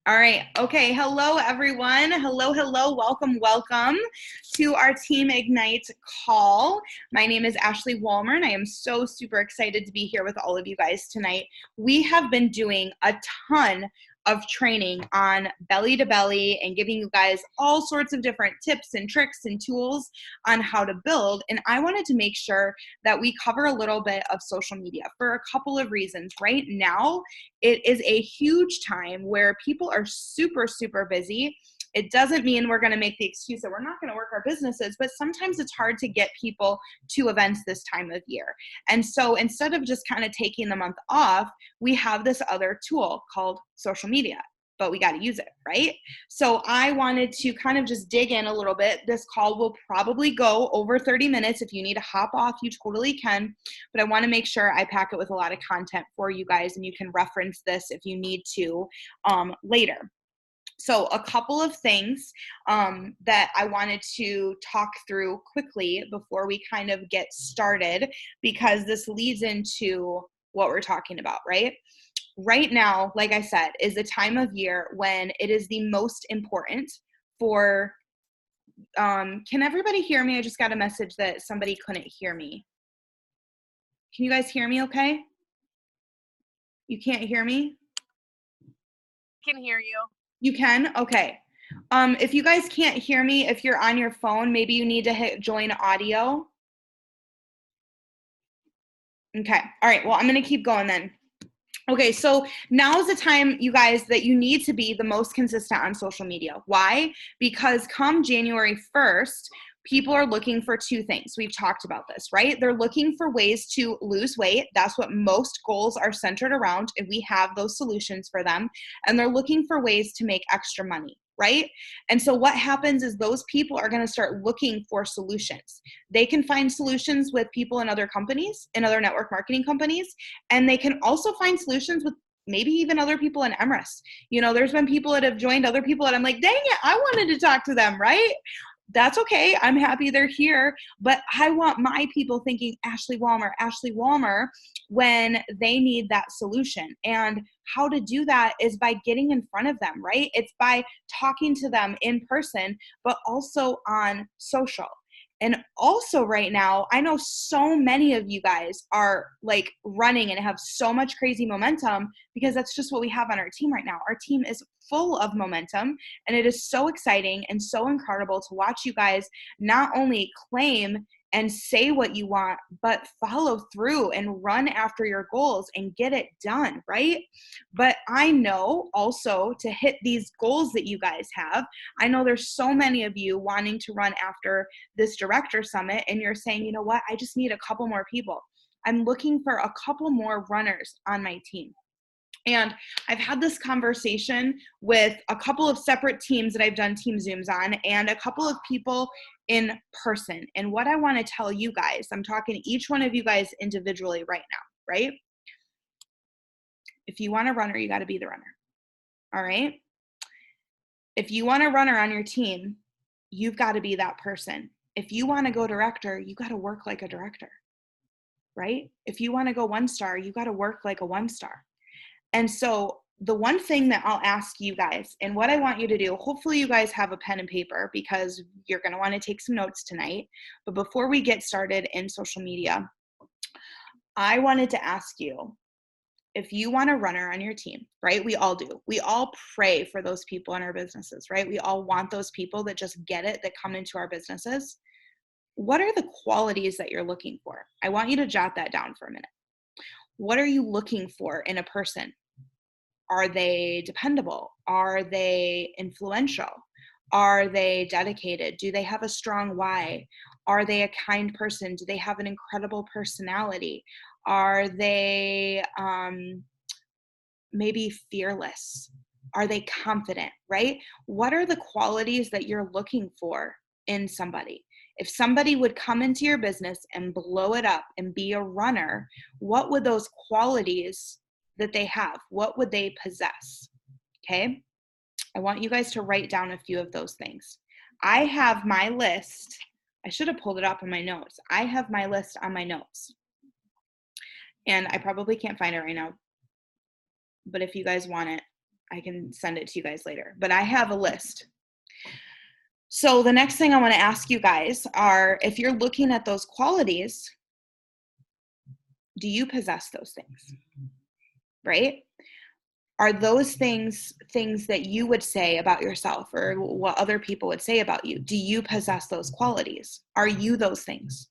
All right. Okay. Hello, everyone. Hello, hello. Welcome, welcome to our Team Ignite call. My name is Ashley Walmer, and I am so super excited to be here with all of you guys tonight. We have been doing a ton of training on belly to belly and giving you guys all sorts of different tips and tricks and tools on how to build. And I wanted to make sure that we cover a little bit of social media for a couple of reasons. Right now, it is a huge time where people are super, super busy. It doesn't mean we're going to make the excuse that we're not going to work our businesses, but sometimes it's hard to get people to events this time of year. And so instead of just kind of taking the month off, we have this other tool called social media, but we got to use it, right? So I wanted to kind of just dig in a little bit. This call will probably go over 30 minutes. If you need to hop off, you totally can, but I want to make sure I pack it with a lot of content for you guys, and you can reference this if you need to later. So a couple of things that I wanted to talk through quickly before we kind of get started, because this leads into what we're talking about, right? Right now, like I said, is the time of year when it is the most important for, can everybody hear me? I just got a message that somebody couldn't hear me. Can you guys hear me okay? You can't hear me? Can hear you. You can? Okay. If you guys can't hear me, if you're on your phone, maybe you need to hit join audio. Okay. All right. Well, I'm going to keep going then. Okay, so now is the time, you guys, that you need to be the most consistent on social media. Why? Because come January 1st, people are looking for two things. We've talked about this, right? They're looking for ways to lose weight. That's what most goals are centered around, and we have those solutions for them. And they're looking for ways to make extra money, right? And so what happens is those people are going to start looking for solutions. They can find solutions with people in other companies, in other network marketing companies, and they can also find solutions with maybe even other people in Emrys. You know, there's been people that have joined other people that I'm like, dang it, I wanted to talk to them, right? That's okay. I'm happy they're here, but I want my people thinking Ashley Walmer, when they need that solution. And how to do that is by getting in front of them, right? It's by talking to them in person, but also on social. And also right now, I know so many of you guys are like running and have so much crazy momentum because that's just what we have on our team right now. Our team is full of momentum, and it is so exciting and so incredible to watch you guys not only claim and say what you want, but follow through and run after your goals and get it done, right? But I know also to hit these goals that you guys have, I know there's so many of you wanting to run after this director summit, and you're saying, you know what, I just need a couple more people. I'm looking for a couple more runners on my team. And I've had this conversation with a couple of separate teams that I've done team Zooms on, and a couple of people in person. And what I want to tell you guys, I'm talking to each one of you guys individually right now, right? If you want a runner, you got to be the runner. All right? If you want a runner on your team, you've got to be that person. If you want to go director, you got to work like a director, right? If you want to go 1-star, you got to work like a 1-star. And so the one thing that I'll ask you guys, and what I want you to do, hopefully you guys have a pen and paper because you're going to want to take some notes tonight. But before we get started in social media, I wanted to ask you, if you want a runner on your team, right? We all do. We all pray for those people in our businesses, right? We all want those people that just get it, that come into our businesses. What are the qualities that you're looking for? I want you to jot that down for a minute. What are you looking for in a person? Are they dependable? Are they influential? Are they dedicated? Do they have a strong why? Are they a kind person? Do they have an incredible personality? Are they maybe fearless? Are they confident, right? What are the qualities that you're looking for in somebody? If somebody would come into your business and blow it up and be a runner, what would those qualities that they have, what would they possess? Okay. I want you guys to write down a few of those things. I have my list. I should have pulled it up in my notes. I have my list on my notes. And I probably can't find it right now. But if you guys want it, I can send it to you guys later, but I have a list. So the next thing I want to ask you guys are, if you're looking at those qualities, do you possess those things? Right? Are those things that you would say about yourself or what other people would say about you? Do you possess those qualities? Are you those things?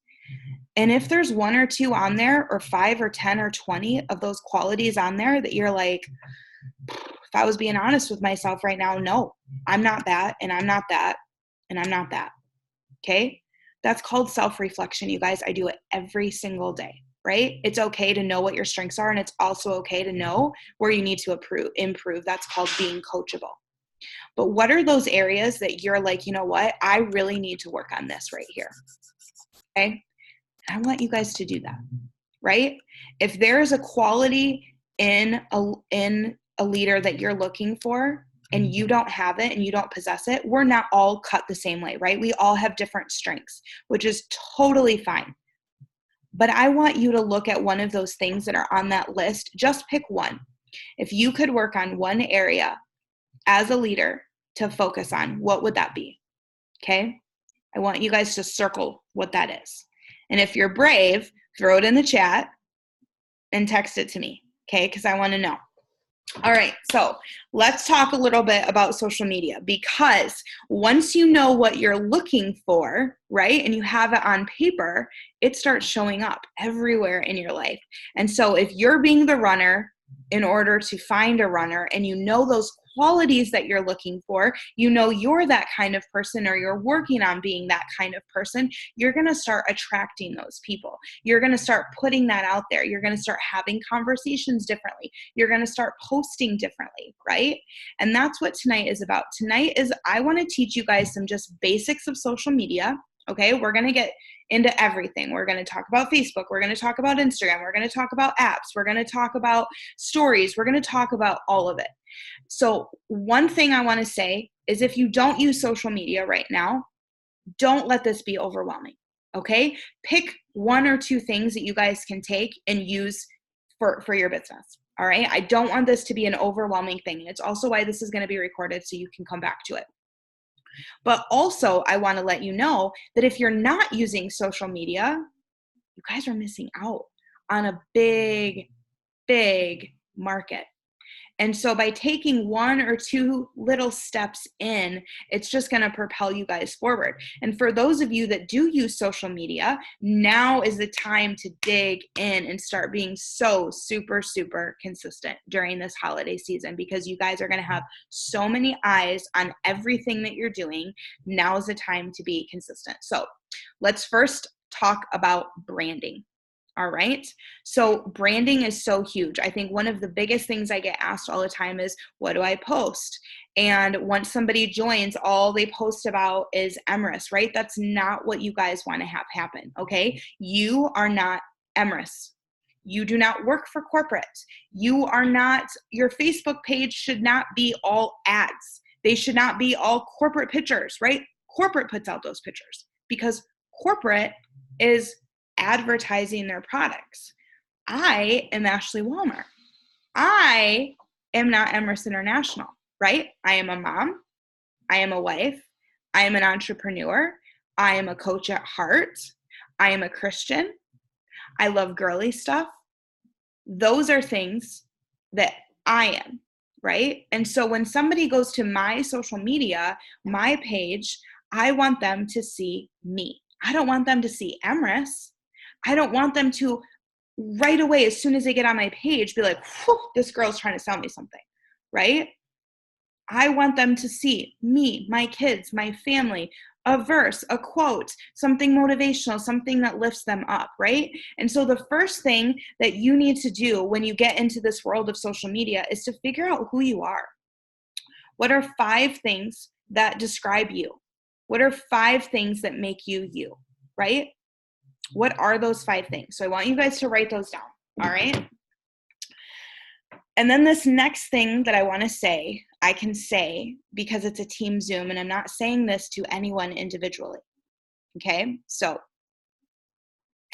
And if there's 1 or 2 on there, or 5 or 10 or 20 of those qualities on there that you're like, if I was being honest with myself right now, no, I'm not that, and I'm not that, and I'm not that. Okay? That's called self-reflection, you guys. I do it every single day, right? It's okay to know what your strengths are, and it's also okay to know where you need to improve. That's called being coachable. But what are those areas that you're like, you know what? I really need to work on this right here. Okay? I want you guys to do that, right? If there is a quality in a leader that you're looking for and you don't have it and you don't possess it, we're not all cut the same way, right? We all have different strengths, which is totally fine. But I want you to look at one of those things that are on that list. Just pick one. If you could work on one area as a leader to focus on, what would that be? Okay? I want you guys to circle what that is. And if you're brave, throw it in the chat and text it to me, okay? Because I want to know. All right, so let's talk a little bit about social media, because once you know what you're looking for, right, and you have it on paper, it starts showing up everywhere in your life. And so if you're being the runner in order to find a runner, and you know those qualities that you're looking for, you know you're that kind of person, or you're working on being that kind of person, you're going to start attracting those people. You're going to start putting that out there. You're going to start having conversations differently. You're going to start posting differently, right? And that's what tonight is about. Tonight is, I want to teach you guys some just basics of social media. Okay, we're going to get into everything. We're going to talk about Facebook. We're going to talk about Instagram. We're going to talk about apps. We're going to talk about stories. We're going to talk about all of it. So one thing I want to say is, if you don't use social media right now, don't let this be overwhelming. Okay, pick 1 or 2 things that you guys can take and use for your business. All right, I don't want this to be an overwhelming thing. It's also why this is going to be recorded, so you can come back to it. But also, I want to let you know that if you're not using social media, you guys are missing out on a big, big market. And so by taking 1 or 2 little steps in, it's just going to propel you guys forward. And for those of you that do use social media, now is the time to dig in and start being so super, super consistent during this holiday season, because you guys are going to have so many eyes on everything that you're doing. Now is the time to be consistent. So let's first talk about branding. All right. So branding is so huge. I think one of the biggest things I get asked all the time is, what do I post? And once somebody joins, all they post about is Emrys, right? That's not what you guys want to have happen. Okay. You are not Emrys. You do not work for corporate. You are not, your Facebook page should not be all ads. They should not be all corporate pictures, right? Corporate puts out those pictures because corporate is advertising their products. I am Ashley Walmer. I am not Emrys International, right? I am a mom. I am a wife. I am an entrepreneur. I am a coach at heart. I am a Christian. I love girly stuff. Those are things that I am, right? And so when somebody goes to my social media, my page, I want them to see me. I don't want them to see Emrys. I don't want them to right away, as soon as they get on my page, be like, this girl's trying to sell me something, right? I want them to see me, my kids, my family, a verse, a quote, something motivational, something that lifts them up, right? And so the first thing that you need to do when you get into this world of social media is to figure out who you are. What are 5 things that describe you? What are 5 things that make you you, right? What are those 5 things? So I want you guys to write those down, all right? And then this next thing that I want to say, I can say because it's a team Zoom, and I'm not saying this to anyone individually, okay? So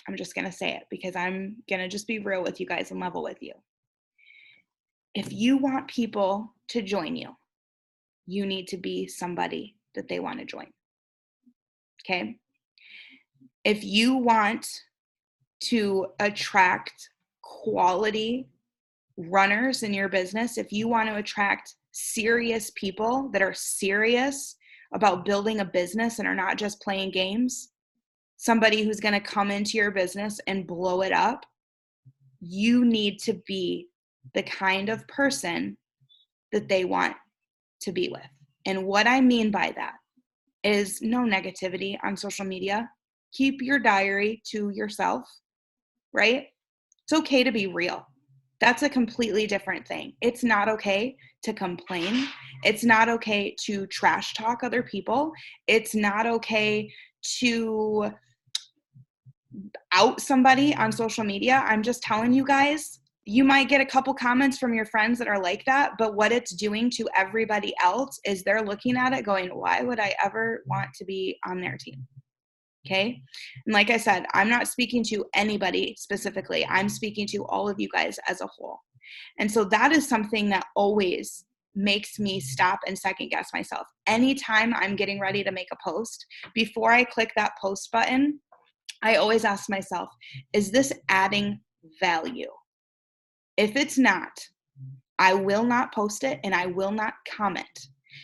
I'm just going to say it because I'm going to just be real with you guys and level with you. If you want people to join you, you need to be somebody that they want to join. Okay? If you want to attract quality runners in your business, if you want to attract serious people that are serious about building a business and are not just playing games, somebody who's going to come into your business and blow it up, you need to be the kind of person that they want to be with. And what I mean by that is no negativity on social media. Keep your diary to yourself, right? It's okay to be real. That's a completely different thing. It's not okay to complain. It's not okay to trash talk other people. It's not okay to out somebody on social media. I'm just telling you guys, you might get a couple comments from your friends that are like that, but what it's doing to everybody else is they're looking at it going, why would I ever want to be on their team? Okay. And like I said, I'm not speaking to anybody specifically. I'm speaking to all of you guys as a whole. And so that is something that always makes me stop and second guess myself. Anytime I'm getting ready to make a post, before I click that post button, I always ask myself, is this adding value? If it's not, I will not post it and I will not comment.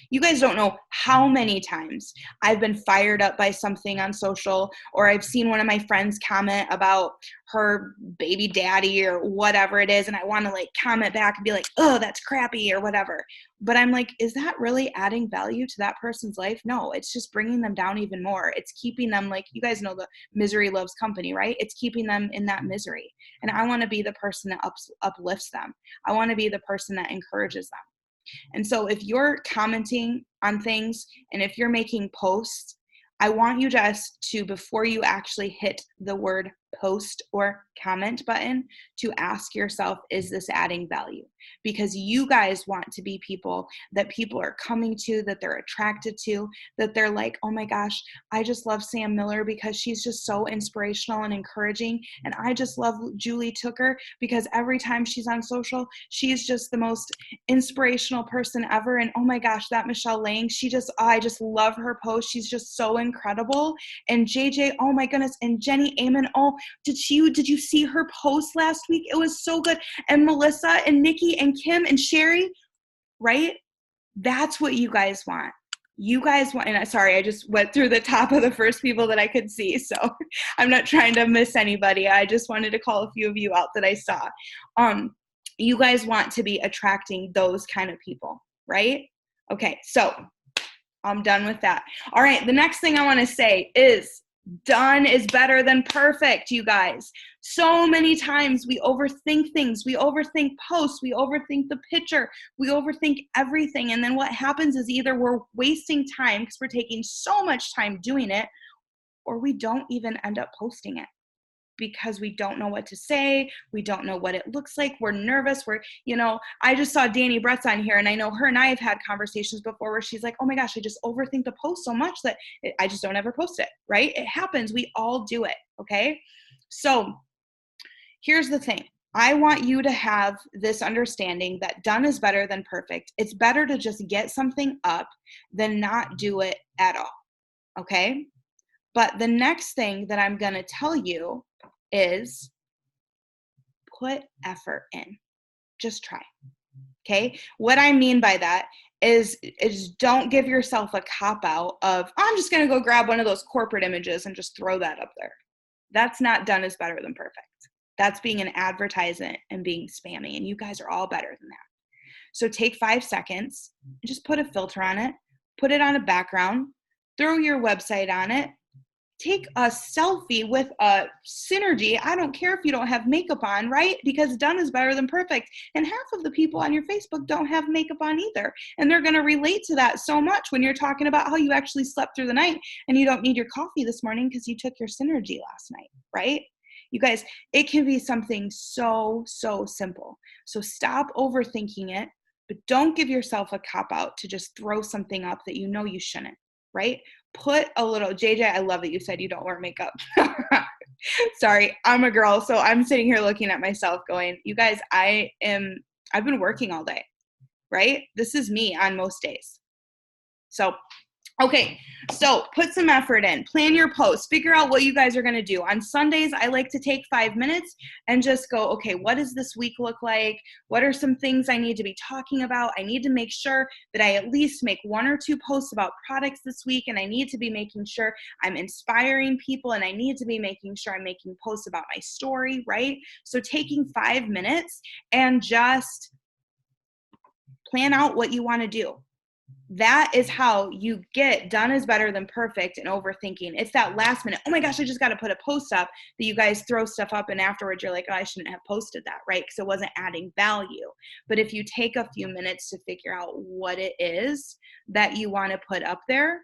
You guys don't know how many times I've been fired up by something on social, or I've seen one of my friends comment about her baby daddy or whatever it is, and I want to like comment back and be like, oh, that's crappy or whatever. But I'm like, is that really adding value to that person's life? No, it's just bringing them down even more. It's keeping them, like, you guys know the misery loves company, right? It's keeping them in that misery. And I want to be the person that uplifts them. I want to be the person that encourages them. And so if you're commenting on things and if you're making posts, I want you just to, before you actually hit the word post or comment button, to ask yourself, is this adding value? Because you guys want to be people that people are coming to, that they're attracted to, that they're like, oh my gosh, I just love Sam Miller because she's just so inspirational and encouraging. And I just love Julie Tooker because every time she's on social, she's just the most inspirational person ever. And oh my gosh, that Michelle Lang, I just love her post. She's just so incredible. And JJ, oh my goodness. And Jenny Amen, oh, did you see her post last week? It was so good. And Melissa and Nikki and Kim and Sherry, right? That's what you guys want. You guys want, and sorry, I just went through the top of the first people that I could see, so I'm not trying to miss anybody. I just wanted to call a few of you out that I saw. You guys want to be attracting those kind of people, right? Okay, so I'm done with that. All right, the next thing I want to say is done is better than perfect, you guys. So many times we overthink things. We overthink posts. We overthink the picture. We overthink everything. And then what happens is either we're wasting time because we're taking so much time doing it, or we don't even end up posting it because we don't know what to say. We don't know what it looks like. We're nervous. I just saw Danny Brett's on here, and I know her and I have had conversations before where she's like, oh my gosh, I just overthink the post so much that I just don't ever post it, right? It happens. We all do it, okay? So here's the thing. I want you to have this understanding that done is better than perfect. It's better to just get something up than not do it at all, okay? But the next thing that I'm going to tell you is put effort in. Just try. Okay? What I mean by that is don't give yourself a cop-out of, I'm just going to go grab one of those corporate images and just throw that up there. That's not done is better than perfect. That's being an advertisement and being spammy, and you guys are all better than that. So take 5 seconds and just put a filter on it, put it on a background, throw your website on it, take a selfie with a Synergy. I don't care if you don't have makeup on, right? Because done is better than perfect. And half of the people on your Facebook don't have makeup on either. And they're going to relate to that so much when you're talking about how you actually slept through the night and you don't need your coffee this morning because you took your Synergy last night, right? You guys, it can be something so, so simple. So stop overthinking it, but don't give yourself a cop-out to just throw something up that you know you shouldn't, right? Put a little, JJ, I love that you said you don't wear makeup. Sorry, I'm a girl, so I'm sitting here looking at myself going, you guys, I I've been working all day, right? This is me on most days. So, okay, so put some effort in, plan your posts, figure out what you guys are going to do. On Sundays, I like to take 5 minutes and just go, okay, what does this week look like? What are some things I need to be talking about? I need to make sure that I at least make 1 or 2 posts about products this week, and I need to be making sure I'm inspiring people, and I need to be making sure I'm making posts about my story, right? So taking 5 minutes and just plan out what you want to do. That is how you get done is better than perfect and overthinking. It's that last minute, oh my gosh, I just got to put a post up, that you guys throw stuff up and afterwards you're like, oh, I shouldn't have posted that, right? Because it wasn't adding value. But if you take a few minutes to figure out what it is that you want to put up there,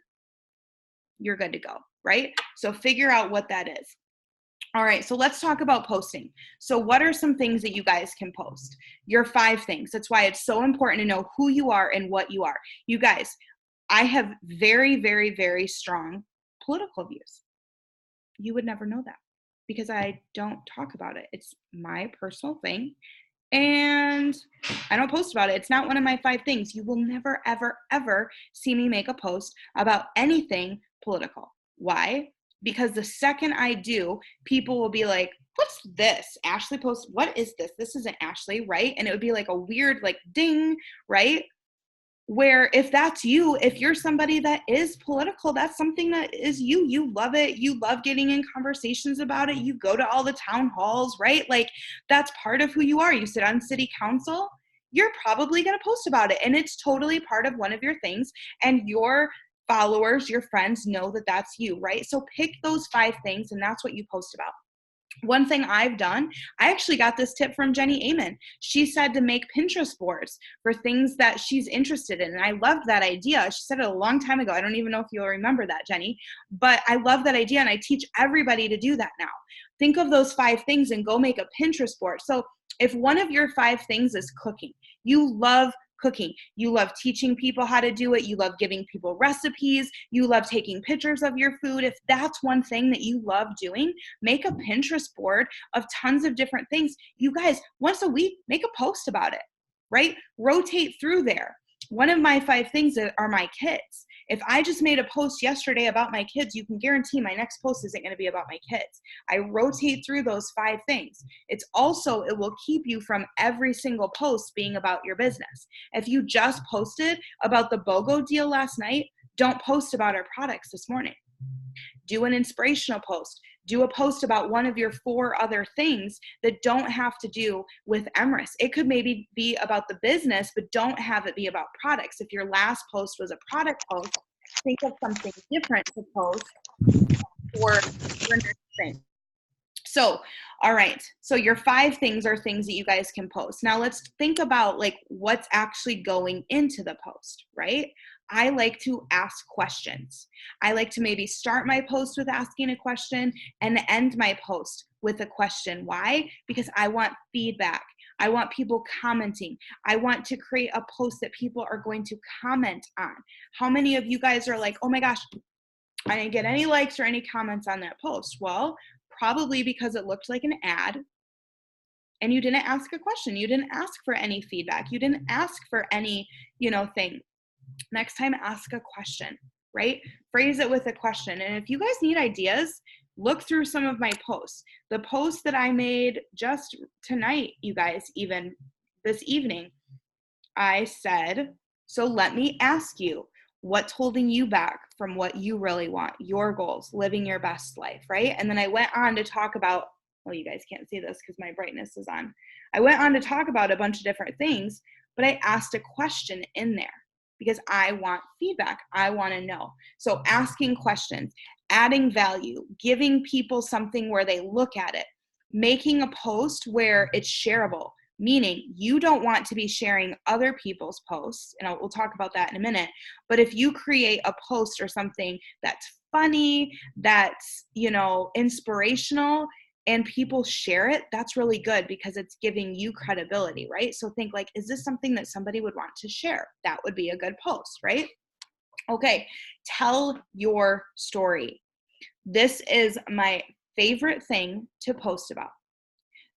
you're good to go, right? So figure out what that is. All right, so let's talk about posting. So what are some things that you guys can post? Your 5 things. That's why it's so important to know who you are and what you are. You guys, I have very, very, very strong political views. You would never know that because I don't talk about it. It's my personal thing, and I don't post about it. It's not one of my 5 things. You will never, ever, ever see me make a post about anything political. Why? Because the second I do, people will be like, what's this? Ashley posts, what is this? This isn't Ashley, right? And it would be like a weird like ding, right? Where if that's you, if you're somebody that is political, that's something that is you. You love it. You love getting in conversations about it. You go to all the town halls, right? Like that's part of who you are. You sit on city council, you're probably going to post about it. And it's totally part of one of your things. And your followers, your friends know that that's you, right? So pick those 5 things and that's what you post about. One thing I've done, I actually got this tip from Jenny Amen. She said to make Pinterest boards for things that she's interested in. And I loved that idea. She said it a long time ago. I don't even know if you'll remember that, Jenny, but I love that idea. And I teach everybody to do that now. Think of those 5 things and go make a Pinterest board. So if one of your 5 things is cooking, you love cooking, you love teaching people how to do it, you love giving people recipes, you love taking pictures of your food. If that's one thing that you love doing, make a Pinterest board of tons of different things. You guys, once a week, make a post about it, right? Rotate through there. One of my 5 things are my kids. If I just made a post yesterday about my kids, you can guarantee my next post isn't going to be about my kids. I rotate through those 5 things. It's also, it will keep you from every single post being about your business. If you just posted about the BOGO deal last night, don't post about our products this morning. Do an inspirational post. Do a post about one of your 4 other things that don't have to do with Emrys. It could maybe be about the business, but don't have it be about products. If your last post was a product post, think of something different to post for your next thing. So, all right. So your 5 things are things that you guys can post. Now let's think about like what's actually going into the post, right? I like to ask questions. I like to maybe start my post with asking a question and end my post with a question. Why? Because I want feedback. I want people commenting. I want to create a post that people are going to comment on. How many of you guys are like, oh my gosh, I didn't get any likes or any comments on that post? Well, probably because it looked like an ad and you didn't ask a question. You didn't ask for any feedback. You didn't ask for any, thing. Next time, ask a question, right? Phrase it with a question. And if you guys need ideas, look through some of my posts. The post that I made just tonight, you guys, even this evening, I said, so let me ask you, what's holding you back from what you really want, your goals, living your best life, right? And then I went on to talk about, well, you guys can't see this because my brightness is on. I went on to talk about a bunch of different things, but I asked a question in there because I want feedback. I want to know. So asking questions, adding value, giving people something where they look at it, making a post where it's shareable, meaning you don't want to be sharing other people's posts, and we'll talk about that in a minute, but if you create a post or something that's funny, that's, inspirational, and people share it, that's really good because it's giving you credibility, right? So think like, is this something that somebody would want to share? That would be a good post, right? Okay, tell your story. This is my favorite thing to post about.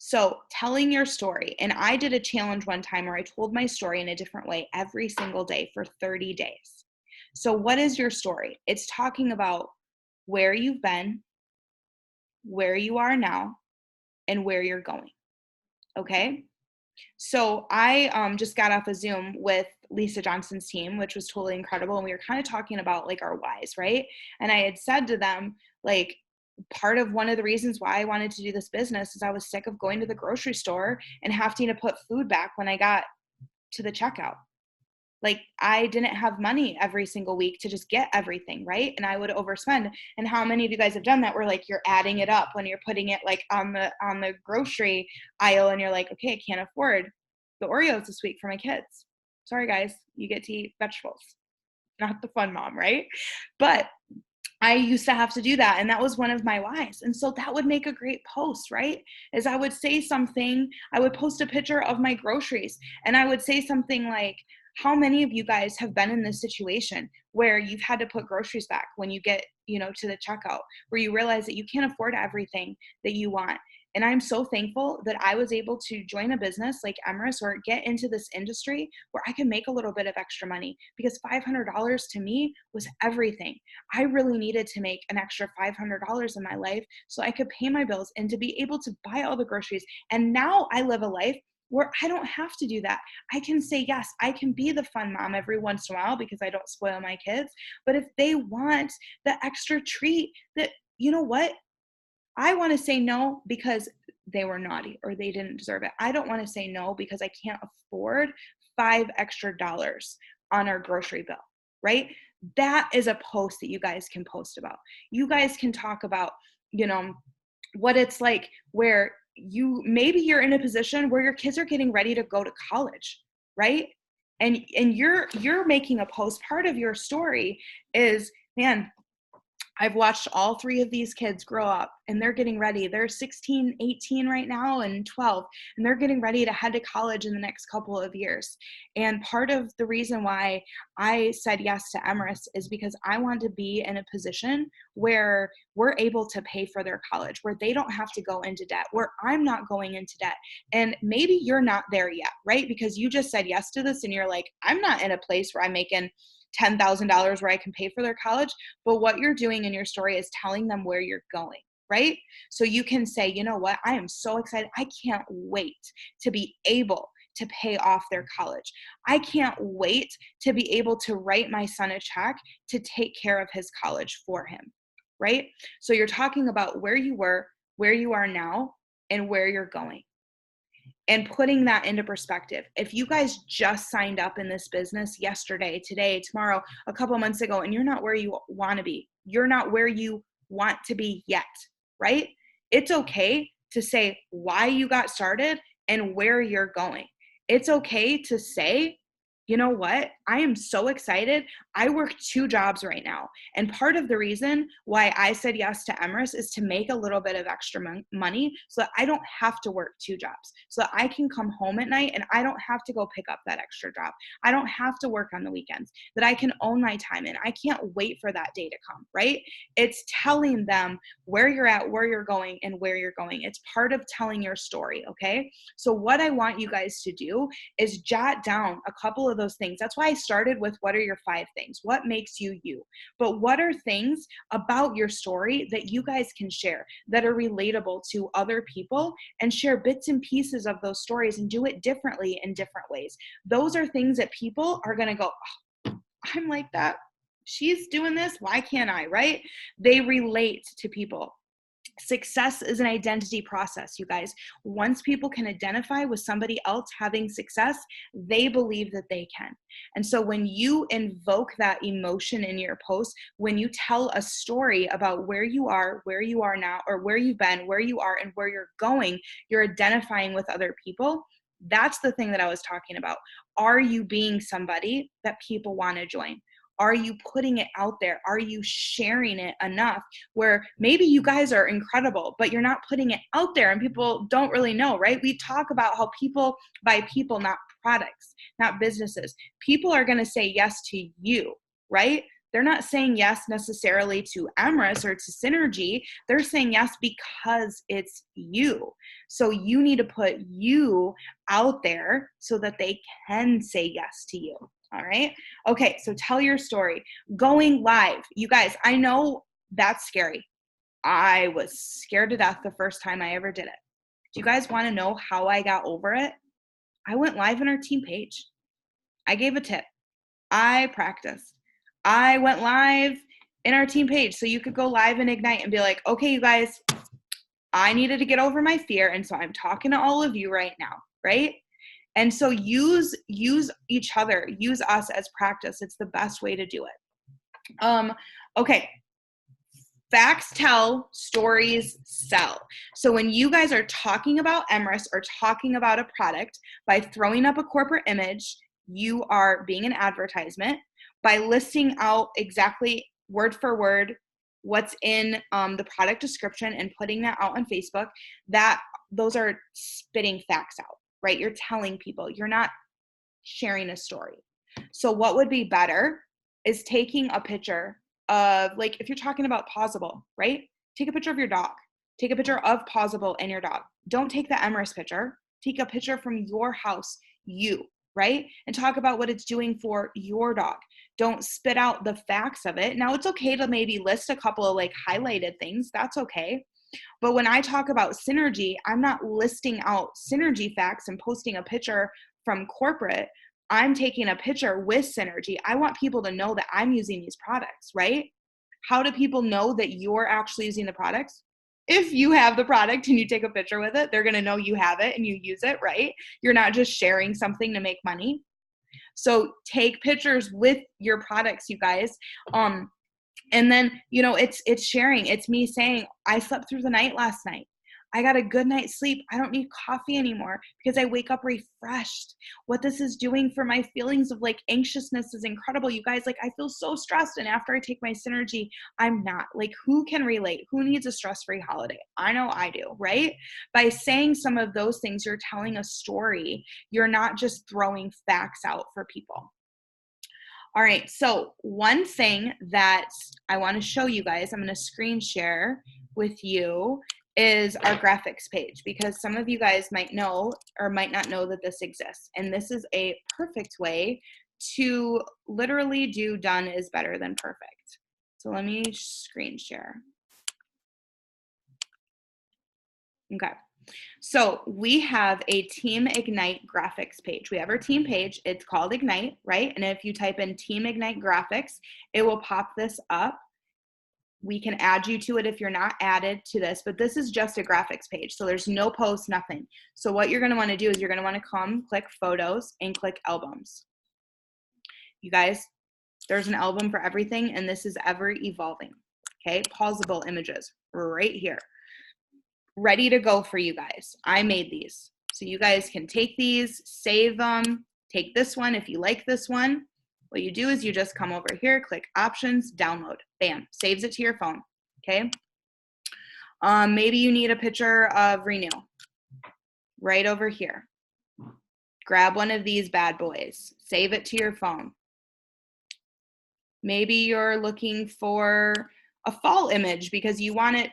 So telling your story, and I did a challenge one time where I told my story in a different way every single day for 30 days. So what is your story? It's talking about where you've been, where you are now, and where you're going. Okay. So I just got off a Zoom with Lisa Johnson's team, which was totally incredible. And we were kind of talking about like our whys, right? And I had said to them, like, part of one of the reasons why I wanted to do this business is I was sick of going to the grocery store and having to put food back when I got to the checkout. Like, I didn't have money every single week to just get everything, right? And I would overspend. And how many of you guys have done that where like you're adding it up when you're putting it like on the grocery aisle and you're like, okay, I can't afford the Oreos this week for my kids. Sorry guys, you get to eat vegetables. Not the fun mom, right? But I used to have to do that. And that was one of my whys. And so that would make a great post, right? Is I would say something, I would post a picture of my groceries and I would say something like, how many of you guys have been in this situation where you've had to put groceries back when you get, to the checkout, where you realize that you can't afford everything that you want? And I'm so thankful that I was able to join a business like Emrys or get into this industry where I can make a little bit of extra money, because $500 to me was everything. I really needed to make an extra $500 in my life so I could pay my bills and to be able to buy all the groceries. And now I live a life where I don't have to do that. I can say, yes, I can be the fun mom every once in a while because I don't spoil my kids. But if they want the extra treat, that, you know what? I want to say no because they were naughty or they didn't deserve it. I don't want to say no because I can't afford $5 extra on our grocery bill, right? That is a post that you guys can post about. You guys can talk about, what it's like where you're in a position where your kids are getting ready to go to college, right? And you're making a post. Part of your story is, man, I've watched all three of these kids grow up and they're getting ready. They're 16, 18 right now and 12, and they're getting ready to head to college in the next couple of years. And part of the reason why I said yes to Emrys is because I want to be in a position where we're able to pay for their college, where they don't have to go into debt, where I'm not going into debt. And maybe you're not there yet, right? Because you just said yes to this and you're like, I'm not in a place where I'm making $10,000 where I can pay for their college. But what you're doing in your story is telling them where you're going, right? So you can say, you know what? I am so excited. I can't wait to be able to pay off their college. I can't wait to be able to write my son a check to take care of his college for him, right? So you're talking about where you were, where you are now, and where you're going. And putting that into perspective. If you guys just signed up in this business yesterday, today, tomorrow, a couple months ago, and you're not where you want to be, you're not where you want to be yet, right? It's okay to say why you got started and where you're going. It's okay to say, you know what? I am so excited. I work 2 jobs right now. And part of the reason why I said yes to Emrys is to make a little bit of extra money so that I don't have to work 2 jobs, so that I can come home at night and I don't have to go pick up that extra job. I don't have to work on the weekends, that I can own my time. And I can't wait for that day to come, right? It's telling them where you're at, where you're going, and where you're going. It's part of telling your story, okay? So what I want you guys to do is jot down a couple of those things. That's why I started with what are your 5 things? What makes you you? But what are things about your story that you guys can share that are relatable to other people, and share bits and pieces of those stories and do it differently in different ways? Those are things that people are going to go, oh, I'm like that. She's doing this. Why can't I, right? They relate to people. Success is an identity process, you guys. Once people can identify with somebody else having success, they believe that they can. And so when you invoke that emotion in your post, when you tell a story about where you are now, or where you've been, where you are, and where you're going, you're identifying with other people. That's the thing that I was talking about. Are you being somebody that people want to join? Are you putting it out there? Are you sharing it enough where maybe you guys are incredible, but you're not putting it out there and people don't really know, right? We talk about how people buy people, not products, not businesses. People are going to say yes to you, right? They're not saying yes necessarily to Emrys or to Synergy. They're saying yes because it's you. So you need to put you out there so that they can say yes to you. All right. Okay. So tell your story. Going live. You guys, I know that's scary. I was scared to death the first time I ever did it. Do you guys want to know how I got over it? I went live on our team page. I gave a tip. I practiced. I went live in our team page. So you could go live in Ignite and be like, okay, you guys, I needed to get over my fear. And so I'm talking to all of you right now, right? And so use each other, use us as practice. It's the best way to do it. Okay. Facts tell, stories sell. So when you guys are talking about Emrys or talking about a product, by throwing up a corporate image, you are being an advertisement. By listing out exactly word for word what's in the product description and putting that out on Facebook, those are spitting facts out, right? You're telling people, you're not sharing a story. So what would be better is taking a picture of, like, if you're talking about Pausable, right? Take a picture of your dog. Take a picture of Pausable and your dog. Don't take the Emrys picture. Take a picture from your house, you, right? And talk about what it's doing for your dog. Don't spit out the facts of it. Now, it's okay to maybe list a couple of like highlighted things. That's okay. But when I talk about Synergy, I'm not listing out Synergy facts and posting a picture from corporate. I'm taking a picture with Synergy. I want people to know that I'm using these products, right? How do people know that you're actually using the products? If you have the product and you take a picture with it, they're going to know you have it and you use it, right? You're not just sharing something to make money. So take pictures with your products, you guys. And then, it's sharing. It's me saying, I slept through the night last night. I got a good night's sleep. I don't need coffee anymore because I wake up refreshed. What this is doing for my feelings of like anxiousness is incredible. You guys, like, I feel so stressed. And after I take my Synergy, I'm not. Like, who can relate? Who needs a stress-free holiday? I know I do, right? By saying some of those things, you're telling a story. You're not just throwing facts out for people. All right, so one thing that I want to show you guys, I'm going to screen share with you, is our graphics page, because some of you guys might know or might not know that this exists. And this is a perfect way to literally do done is better than perfect. So let me screen share. Okay. So we have a Team Ignite graphics page. We have our team page. It's called Ignite, right? And if you type in Team Ignite graphics, it will pop this up. We can add you to it if you're not added to this, but this is just a graphics page. So there's no post, nothing. So what you're going to want to do is you're going to want to come click photos and click albums. You guys, there's an album for everything, and this is ever evolving. Okay, pausable images right here. Ready to go for you guys. I made these. So you guys can take these, save them, take this one if you like this one. What you do is you just come over here, click options, download, bam, saves it to your phone, okay? Maybe you need a picture of Renew, right over here. Grab one of these bad boys, save it to your phone. Maybe you're looking for a fall image because you want it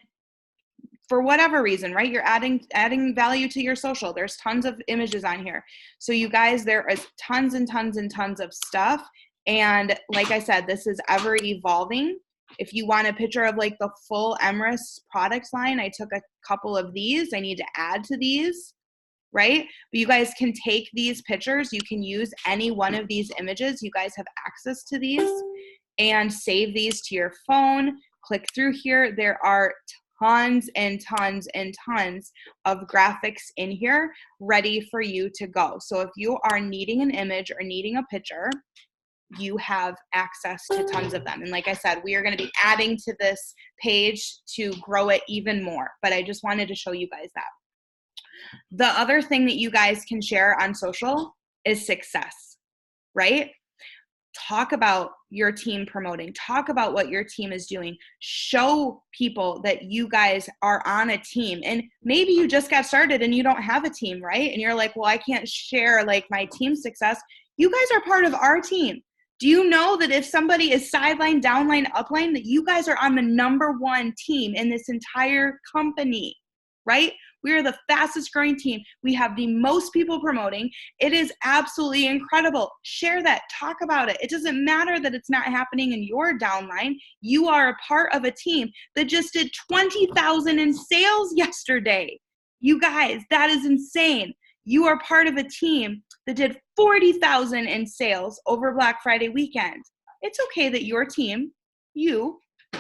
for whatever reason, right? You're adding value to your social. There's tons of images on here. So you guys, there is tons and tons and tons of stuff. And like I said, this is ever evolving. If you want a picture of like the full Emrys product line, I took a couple of these. I need to add to these, right? But you guys can take these pictures. You can use any one of these images. You guys have access to these and save these to your phone. Click through here. There are tons and tons and tons of graphics in here ready for you to go. So if you are needing an image or needing a picture, you have access to tons of them. And like I said, we are going to be adding to this page to grow it even more. But I just wanted to show you guys that. The other thing that you guys can share on social is success, right? Talk about your team promoting. Talk about what your team is doing. Show people that you guys are on a team. And maybe you just got started and you don't have a team, right? And you're like, well, I can't share like my team success. You guys are part of our team. Do you know that if somebody is sideline, downline, upline, that you guys are on the #1 team in this entire company, right? We are the fastest growing team. We have the most people promoting. It is absolutely incredible. Share that. Talk about it. It doesn't matter that it's not happening in your downline. You are a part of a team that just did 20,000 in sales yesterday. You guys, that is insane. You are part of a team that did 40,000 in sales over Black Friday weekend. It's okay that your team,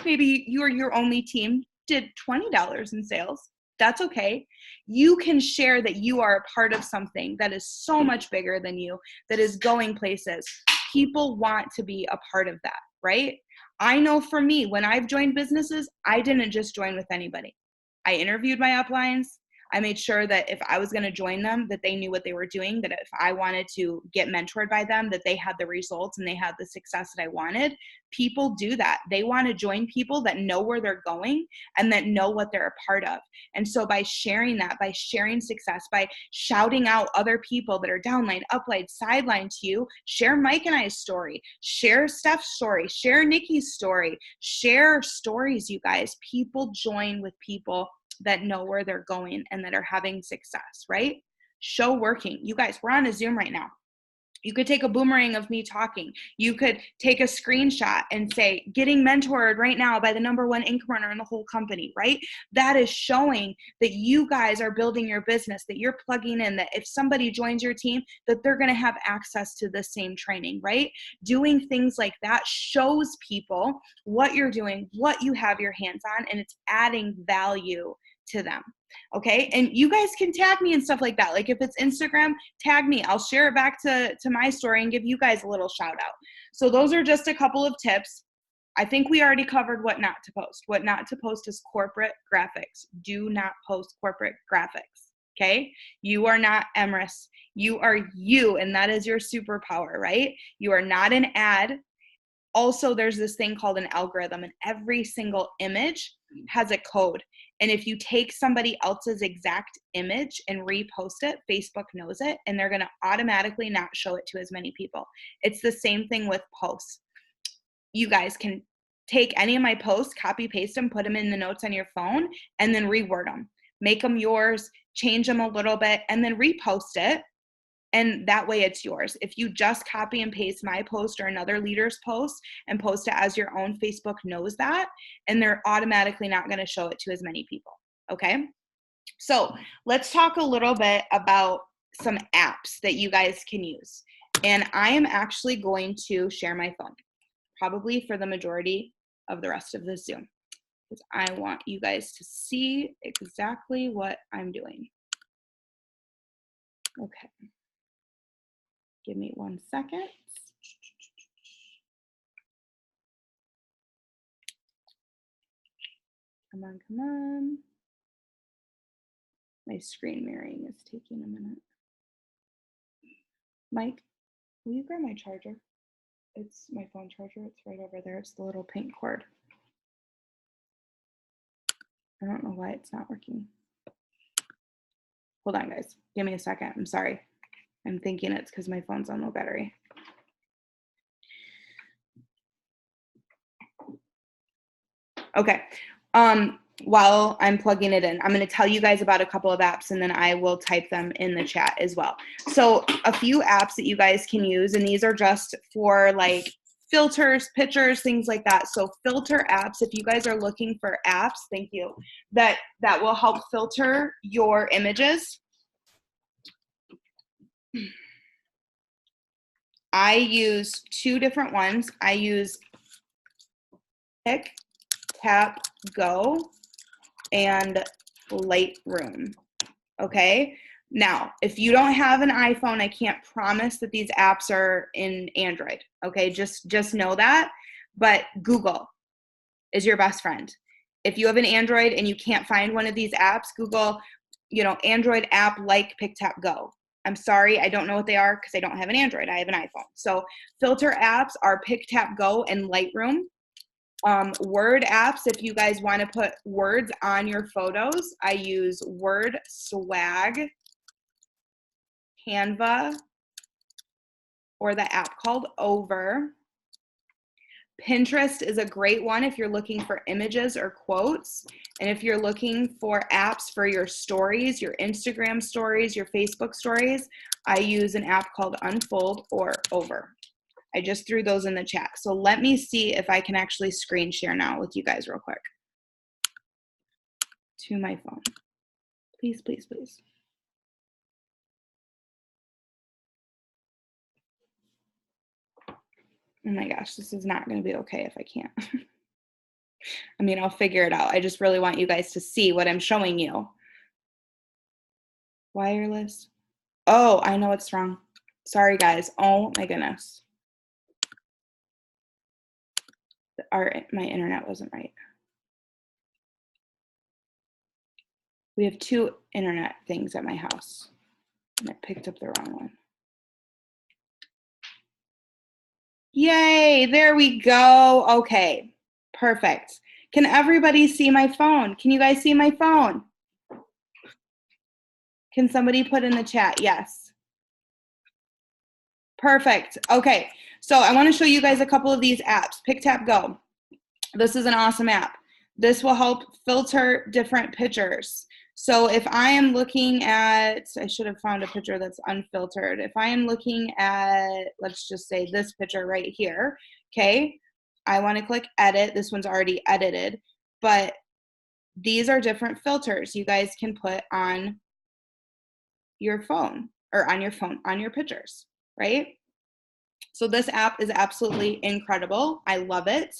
maybe you're your only team, did $20 in sales. That's okay. You can share that you are a part of something that is so much bigger than you, that is going places. People want to be a part of that, right? I know for me, when I've joined businesses, I didn't just join with anybody. I interviewed my uplines. I made sure that if I was going to join them, that they knew what they were doing, that if I wanted to get mentored by them, that they had the results and they had the success that I wanted. People do that. They want to join people that know where they're going and that know what they're a part of. And so by sharing that, by sharing success, by shouting out other people that are downline, upline, sideline to you, share Mike and I's story, share Steph's story, share Nikki's story, share stories, you guys. People join with people that know where they're going and that are having success, right? Show working. You guys, we're on a Zoom right now. You could take a boomerang of me talking. You could take a screenshot and say, getting mentored right now by the #1 income earner in the whole company, right? That is showing that you guys are building your business, that you're plugging in, that if somebody joins your team, that they're going to have access to the same training, right? Doing things like that shows people what you're doing, what you have your hands on, and it's adding value to them. Okay. And you guys can tag me and stuff like that. Like if it's Instagram, tag me. I'll share it back to my story and give you guys a little shout out. So those are just a couple of tips. I think we already covered what not to post. What not to post is corporate graphics. Do not post corporate graphics. Okay. You are not Emrys. You are you, and that is your superpower, right? You are not an ad. Also, there's this thing called an algorithm, and every single image has a code. And if you take somebody else's exact image and repost it, Facebook knows it, and they're going to automatically not show it to as many people. It's the same thing with posts. You guys can take any of my posts, copy, paste them, put them in the notes on your phone, and then reword them. Make them yours, change them a little bit, and then repost it. And that way it's yours. If you just copy and paste my post or another leader's post and post it as your own, Facebook knows that, and they're automatically not going to show it to as many people. Okay. So let's talk a little bit about some apps that you guys can use. And I am actually going to share my phone, probably for the majority of the rest of this Zoom, because I want you guys to see exactly what I'm doing. Okay. Give me 1 second. Come on, come on. My screen mirroring is taking a minute. Mike, will you grab my charger? It's my phone charger. It's right over there. It's the little pink cord. I don't know why it's not working. Hold on, guys. Give me a second. I'm sorry. I'm thinking it's because my phone's on low battery. Okay. While I'm plugging it in, I'm going to tell you guys about a couple of apps, and then I will type them in the chat as well. So a few apps that you guys can use, and these are just for like filters, pictures, things like that. So filter apps, if you guys are looking for apps, thank you, that will help filter your images. I use two different ones. I use Pick, Tap, Go, and Lightroom. Okay. Now, if you don't have an iPhone, I can't promise that these apps are in Android. Okay. Just know that. But Google is your best friend. If you have an Android and you can't find one of these apps, Google, Android app like Pick, Tap, Go. I'm sorry, I don't know what they are because I don't have an Android. I have an iPhone. So filter apps are Pick, Tap, Go, and Lightroom. Word apps, if you guys want to put words on your photos, I use Word, Swag, Canva, or the app called Over. Pinterest is a great one if you're looking for images or quotes. And if you're looking for apps for your stories, your Instagram stories, your Facebook stories, I use an app called Unfold or Over. I just threw those in the chat. So let me see if I can actually screen share now with you guys real quick. To my phone. Please, please, please. Oh my gosh, this is not going to be okay if I can't. I mean, I'll figure it out. I just really want you guys to see what I'm showing you. Wireless. Oh, I know what's wrong. Sorry, guys. Oh my goodness. My internet wasn't right. We have two internet things at my house, and I picked up the wrong one. Yay, there we go. Okay, perfect. Can everybody see my phone? Can you guys see my phone? Can somebody put in the chat? Yes. Perfect. Okay, so I want to show you guys a couple of these apps. PicTapGo. This is an awesome app. This will help filter different pictures. So if I am looking at, I should have found a picture that's unfiltered. If I am looking at, let's just say this picture right here, okay? I want to click edit. This one's already edited, but these are different filters you guys can put on your phone or on your pictures, right? So this app is absolutely incredible. I love it.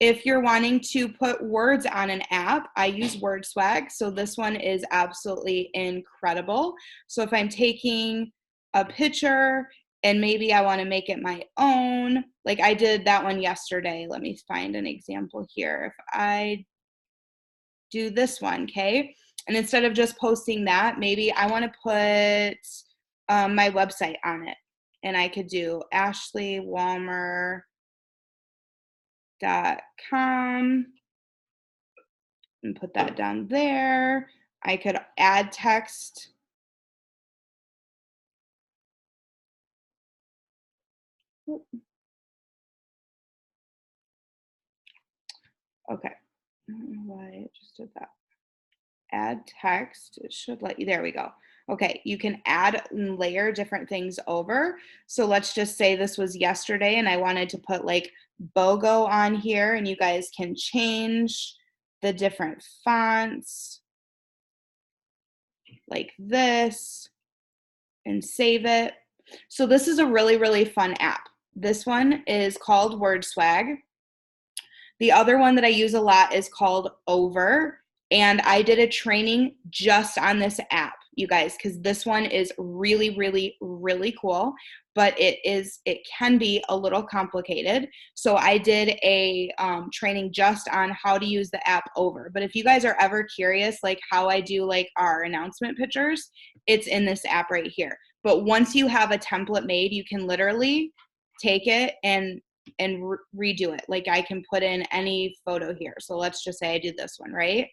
If you're wanting to put words on an app, I use WordSwag. So this one is absolutely incredible. So if I'm taking a picture and maybe I want to make it my own, like I did that one yesterday. Let me find an example here. If I do this one, okay? And instead of just posting that, maybe I want to put my website on it. And I could do ashleywalmer.com and put that down there. I could add text. Okay, I don't know why it just did that. Add text, it should let you, there we go. Okay, you can add and layer different things over. So let's just say this was yesterday and I wanted to put like BOGO on here, and you guys can change the different fonts like this and save it. So this is a really, really fun app. This one is called WordSwag. The other one that I use a lot is called Over. And I did a training just on this app, you guys, because this one is really, really, really cool, but it can be a little complicated. So I did a training just on how to use the app Over. But if you guys are ever curious, like how I do like our announcement pictures, it's in this app right here. But once you have a template made, you can literally take it and redo it. Like I can put in any photo here. So let's just say I do this one, right?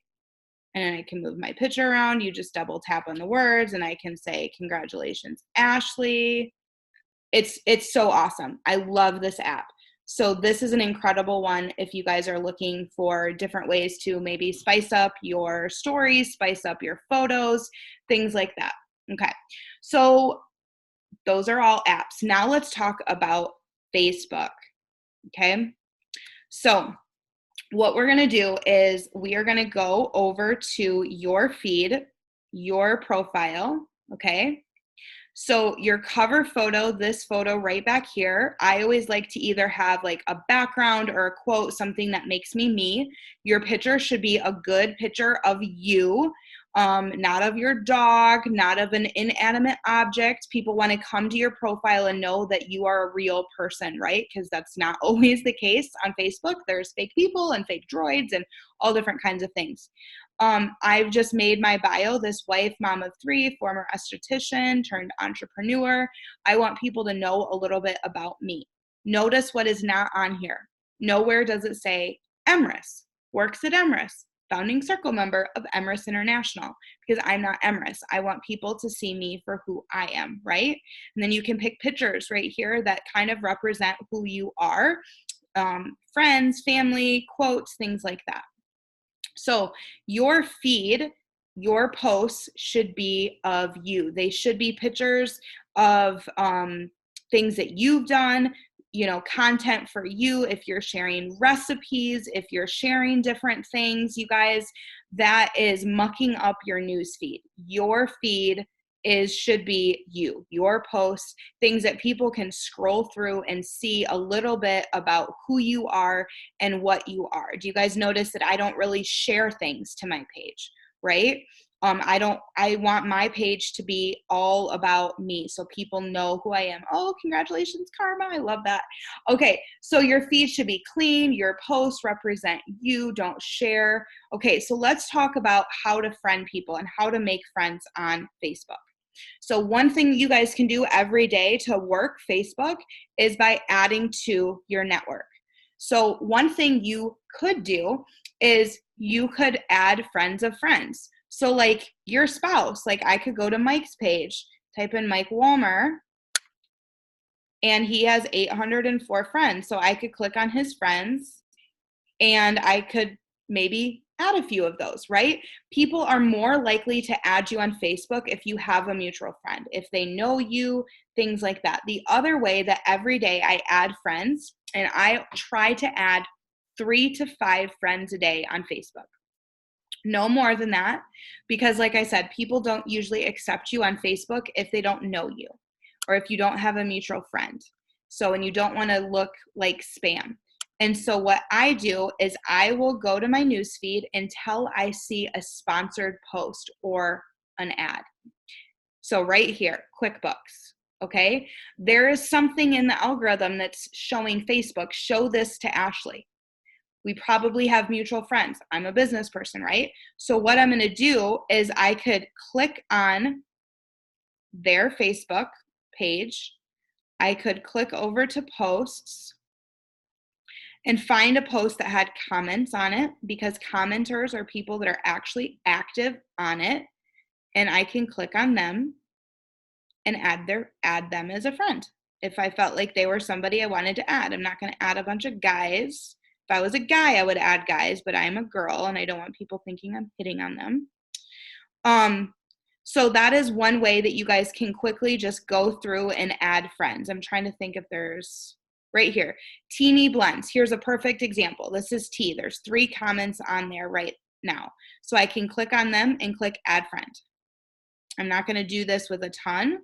And I can move my picture around. You just double tap on the words and I can say, congratulations, Ashley. It's so awesome. I love this app. So this is an incredible one if you guys are looking for different ways to maybe spice up your stories, spice up your photos, things like that. Okay, so those are all apps. Now let's talk about Facebook. Okay, so what we're going to do is we are going to go over to your feed, your profile, okay? So your cover photo, this photo right back here, I always like to either have like a background or a quote, something that makes me me. Your picture should be a good picture of you, not of your dog, not of an inanimate object. People want to come to your profile and know that you are a real person, right? Because that's not always the case on Facebook. There's fake people and fake droids and all different kinds of things. I've just made my bio, this wife, mom of 3, former esthetician, turned entrepreneur. I want people to know a little bit about me. Notice what is not on here. Nowhere does it say Emrys, works at Emrys, founding circle member of Emrys International, because I'm not Emrys. I want people to see me for who I am, right? And then you can pick pictures right here that kind of represent who you are. friends, family, quotes, things like that. So your feed, your posts should be of you. They should be pictures of things that you've done, content for you. If you're sharing recipes, if you're sharing different things, you guys, that is mucking up your news feed. Your feed should be you, your posts, things that people can scroll through and see a little bit about who you are and what you are. Do you guys notice that I don't really share things to my page, right? I want my page to be all about me so people know who I am. Oh, congratulations, Karma. I love that. Okay, so your feed should be clean. Your posts represent you. Don't share. Okay, so let's talk about how to friend people and how to make friends on Facebook. So one thing you guys can do every day to work Facebook is by adding to your network. So one thing you could do is you could add friends of friends. So like your spouse, like I could go to Mike's page, type in Mike Walmer, and he has 804 friends. So I could click on his friends and I could maybe add a few of those, right? People are more likely to add you on Facebook if you have a mutual friend, if they know you, things like that. The other way that every day I add friends, and I try to add 3 to 5 friends a day on Facebook. No more than that, because like I said, people don't usually accept you on Facebook if they don't know you or if you don't have a mutual friend. So, and you don't want to look like spam. And so what I do is I will go to my newsfeed until I see a sponsored post or an ad. So right here, QuickBooks, okay? There is something in the algorithm that's showing Facebook, show this to Ashley. We probably have mutual friends. I'm a business person, right? So what I'm going to do is I could click on their Facebook page. I could click over to posts and find a post that had comments on it, because commenters are people that are actually active on it. And I can click on them and add them as a friend. If I felt like they were somebody I wanted to add, I'm not going to add a bunch of guys. If I was a guy, I would add guys, but I'm a girl and I don't want people thinking I'm hitting on them. So that is one way that you guys can quickly just go through and add friends. I'm trying to think if there's right here. Teeny Blends. Here's a perfect example. This is T. There's 3 comments on there right now. So I can click on them and click add friend. I'm not going to do this with a ton.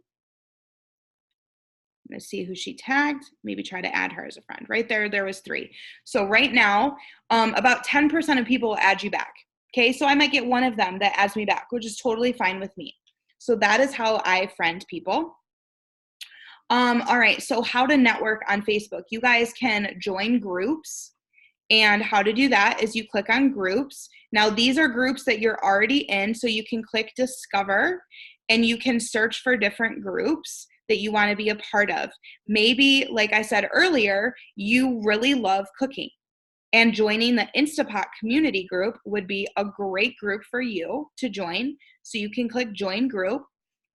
I'm going to see who she tagged, maybe try to add her as a friend. Right there was 3. So right now, about 10% of people will add you back. Okay, so I might get one of them that adds me back, which is totally fine with me. So that is how I friend people. All right, so how to network on Facebook. You guys can join groups, and how to do that is you click on groups. Now these are groups that you're already in, so you can click discover and you can search for different groups that you want to be a part of. Maybe, like I said earlier, you really love cooking, and joining the Instapot community group would be a great group for you to join. So you can click join group.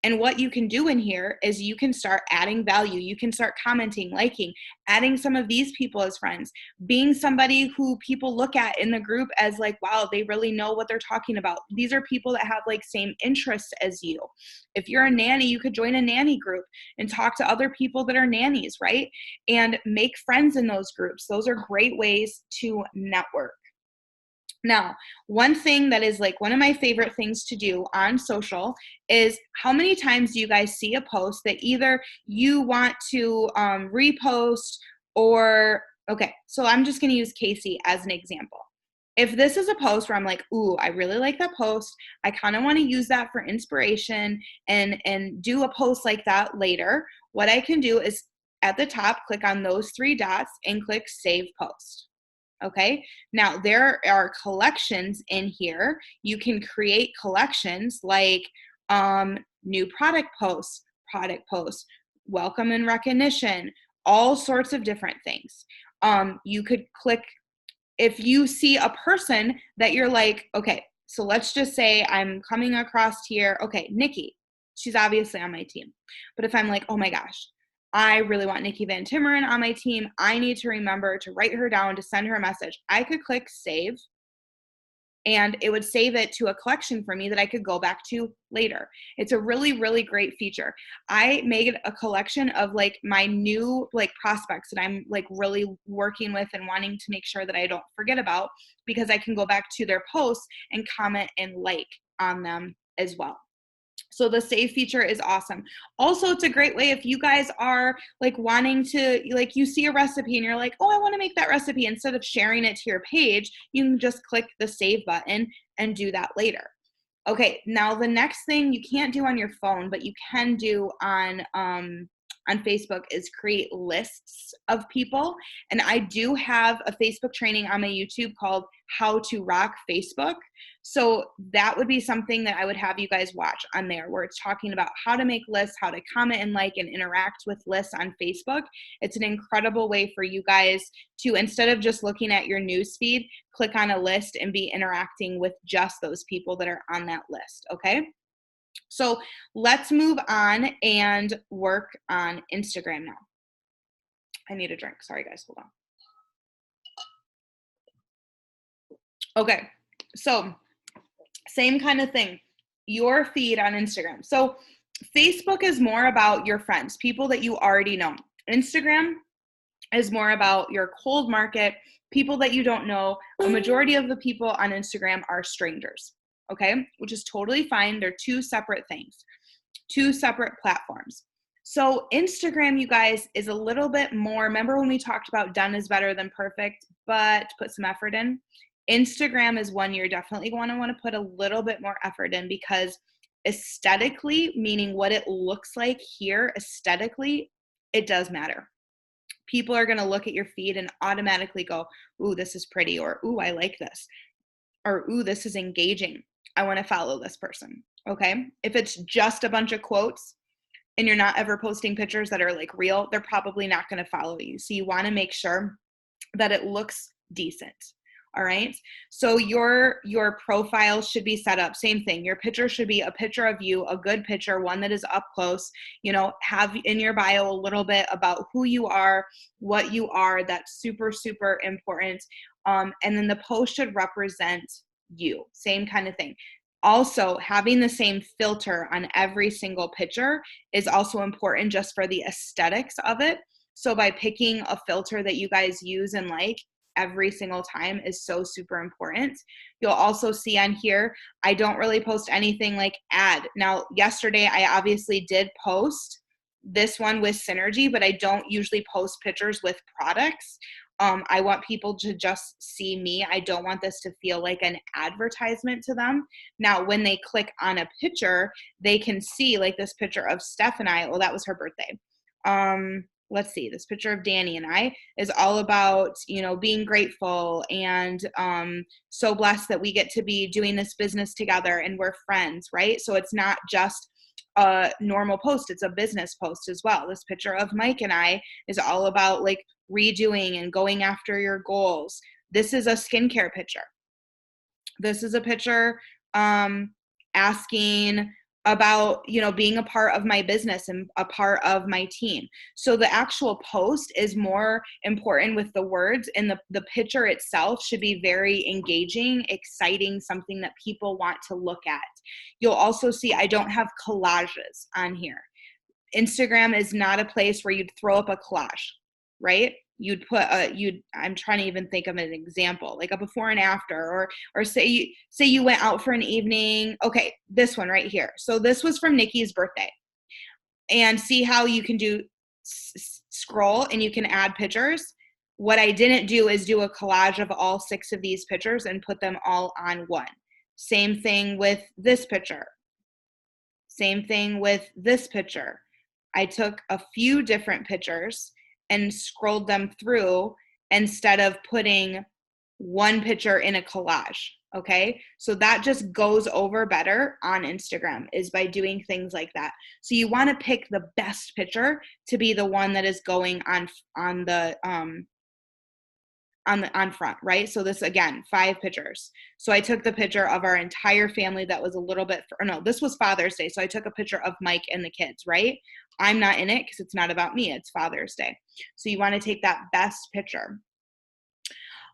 And what you can do in here is you can start adding value. You can start commenting, liking, adding some of these people as friends, being somebody who people look at in the group as like, wow, they really know what they're talking about. These are people that have like same interests as you. If you're a nanny, you could join a nanny group and talk to other people that are nannies, right? And make friends in those groups. Those are great ways to network. Now, one thing that is like one of my favorite things to do on social is how many times do you guys see a post that either you want to repost or, okay, so I'm just going to use Casey as an example. If this is a post where I'm like, ooh, I really like that post, I kind of want to use that for inspiration and do a post like that later, what I can do is at the top, click on those 3 dots and click Save Post. Okay, now there are collections in here. You can create collections like new product posts, welcome and recognition, all sorts of different things. You could click, if you see a person that you're like, okay, so let's just say I'm coming across here, okay, Nikki, she's obviously on my team. But if I'm like, oh my gosh, I really want Nikki Van Timmeren on my team. I need to remember to write her down, to send her a message. I could click save, and it would save it to a collection for me that I could go back to later. It's a really, really great feature. I made a collection of like my new like prospects that I'm like really working with and wanting to make sure that I don't forget about, because I can go back to their posts and comment and like on them as well. So the save feature is awesome. Also, it's a great way if you guys are like wanting to, like you see a recipe and you're like, oh, I want to make that recipe. Instead of sharing it to your page, you can just click the save button and do that later. Okay, now the next thing you can't do on your phone, but you can do on Facebook is create lists of people. And I do have a Facebook training on my YouTube called How to Rock Facebook. So that would be something that I would have you guys watch on there, where it's talking about how to make lists, how to comment and like and interact with lists on Facebook. It's an incredible way for you guys to, instead of just looking at your news feed, click on a list and be interacting with just those people that are on that list, okay? So let's move on and work on Instagram now. I need a drink. Sorry, guys. Hold on. Okay. So same kind of thing. Your feed on Instagram. So Facebook is more about your friends, people that you already know. Instagram is more about your cold market, people that you don't know. A majority of the people on Instagram are strangers. Okay, which is totally fine. They're two separate things, two separate platforms. So Instagram, you guys, is a little bit more, remember when we talked about done is better than perfect, but put some effort in? Instagram is one you're definitely going to want to put a little bit more effort in, because aesthetically, meaning what it looks like here, aesthetically, it does matter. People are going to look at your feed and automatically go, ooh, this is pretty, or ooh, I like this, or ooh, this is engaging. I want to follow this person, okay? If it's just a bunch of quotes and you're not ever posting pictures that are like real, they're probably not going to follow you. So you want to make sure that it looks decent, all right? So your profile should be set up, same thing. Your picture should be a picture of you, a good picture, one that is up close, you know, have in your bio a little bit about who you are, what you are. That's super, super important. And then the post should represent you, same kind of thing. Also, having the same filter on every single picture is also important just for the aesthetics of it. So by picking a filter that you guys use and like every single time is so super important. You'll also see on here, I don't really post anything like ad. Now, yesterday I obviously did post this one with Synergy, but I don't usually post pictures with products. I want people to just see me. I don't want this to feel like an advertisement to them. Now, when they click on a picture, they can see like this picture of Steph and I. Well, that was her birthday. Let's see, this picture of Danny and I is all about, you know, being grateful and so blessed that we get to be doing this business together and we're friends, right? So it's not just a normal post, it's a business post as well. This picture of Mike and I is all about like redoing and going after your goals. This is a skincare picture. This is a picture asking about, you know, being a part of my business and a part of my team. So the actual post is more important with the words, and the picture itself should be very engaging, exciting, something that people want to look at. You'll also see I don't have collages on here. Instagram is not a place where you'd throw up a collage, right? You'd put I'm trying to even think of an example, like a before and after, or say you went out for an evening. Okay, this one right here. So this was from Nikki's birthday. And see how you can do scroll and you can add pictures. What I didn't do is do a collage of all 6 of these pictures and put them all on one. Same thing with this picture. Same thing with this picture. I took a few different pictures and scrolled them through instead of putting one picture in a collage, okay? So that just goes over better on Instagram, is by doing things like that. So you want to pick the best picture to be the one that is going on on front, right? So this, again, 5 pictures. So I took the picture of our entire family that was a little bit, or no, this was Father's Day. So I took a picture of Mike and the kids, right? I'm not in it because it's not about me. It's Father's Day. So you want to take that best picture.